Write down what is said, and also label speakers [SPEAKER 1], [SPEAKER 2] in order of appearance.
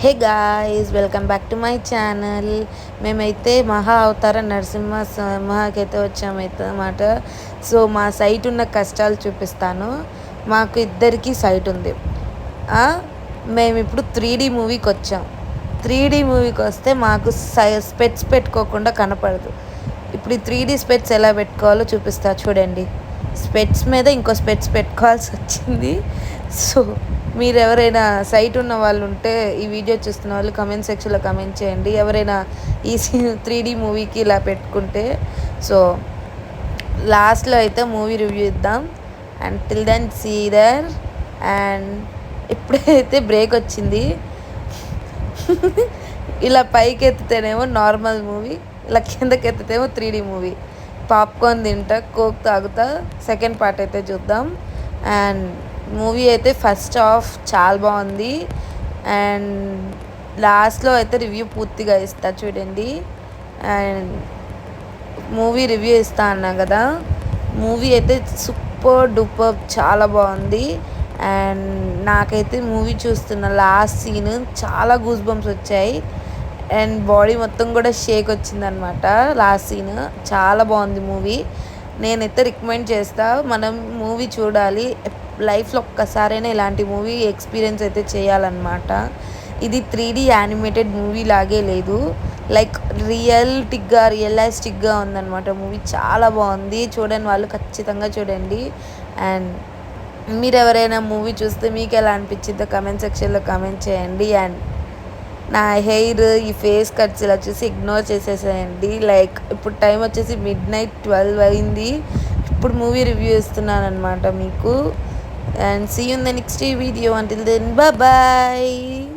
[SPEAKER 1] Hey guys, welcome back to my channel. మేమైతే మహా అవతార నరసింహ మహాకైతే వచ్చామైతే అన్నమాట. సో మా సైట్ ఉన్న కష్టాలు చూపిస్తాను. మాకు ఇద్దరికి సైట్ ఉంది. మేము ఇప్పుడు 3D మూవీకి వచ్చాం. 3D మూవీకి వస్తే మాకు స్పెట్స్ పెట్టుకోకుండా కనపడదు. ఇప్పుడు ఈ 3D స్పెట్స్ ఎలా పెట్టుకోవాలో చూపిస్తా చూడండి. స్పెట్స్ మీద ఇంకో స్పెట్స్ పెట్టుకోవాల్సి వచ్చింది. సో మీరు ఎవరైనా సైట్ ఉన్న వాళ్ళు ఉంటే ఈ వీడియో చూస్తున్న వాళ్ళు కమెంట్ సెక్షన్లో కమెంట్ చేయండి. ఎవరైనా ఈ 3D మూవీకి ఇలా పెట్టుకుంటే. సో లాస్ట్లో అయితే మూవీ రివ్యూ ఇద్దాం. And till then see there. And ఇప్పుడైతే బ్రేక్ వచ్చింది. ఇలా పైకి ఎత్తితేనేమో నార్మల్ మూవీ, ఇలా కిందకి ఎత్తితేమో 3D మూవీ. పాప్కార్న్ తింటా, కోక్ తాగుతా. సెకండ్ పార్ట్ అయితే చూద్దాం. అండ్ మూవీ అయితే ఫస్ట్ హాఫ్ చాలా బాగుంది. అండ్ లాస్ట్లో అయితే రివ్యూ పూర్తిగా ఇస్తా చూడండి. అండ్ మూవీ రివ్యూ ఇస్తా అన్నా కదా, మూవీ అయితే సూపర్ డూపర్ చాలా బాగుంది. అండ్ నాకైతే మూవీ చూస్తున్న లాస్ట్ సీన్ చాలా గూస్ బంప్స్ వచ్చాయి. అండ్ బాడీ మొత్తం కూడా షేక్ వచ్చిందనమాట. లాస్ట్ సీన్ చాలా బాగుంది మూవీ. నేనైతే రికమెండ్ చేస్తా, మనం మూవీ చూడాలి. లైఫ్లో ఒక్కసారైనా ఇలాంటి మూవీ ఎక్స్పీరియన్స్ అయితే చేయాలన్నమాట. ఇది 3D యానిమేటెడ్ మూవీ లాగే లేదు, లైక్ రియలిస్టిక్గా ఉందన్నమాట. మూవీ చాలా బాగుంది. చూడని వాళ్ళు ఖచ్చితంగా చూడండి. అండ్ మీరు ఎవరైనా మూవీ చూస్తే మీకు ఎలా అనిపించిందో కమెంట్ సెక్షన్లో కమెంట్ చేయండి. అండ్ నా హెయిర్, ఈ ఫేస్ కట్స్ ఇలా చూసి ఇగ్నోర్ చేసేసేయండి. లైక్ ఇప్పుడు టైం వచ్చేసి midnight 12 అయింది. ఇప్పుడు మూవీ రివ్యూ ఇస్తున్నాను అనమాట మీకు. And see you in the next video. Until then, bye bye.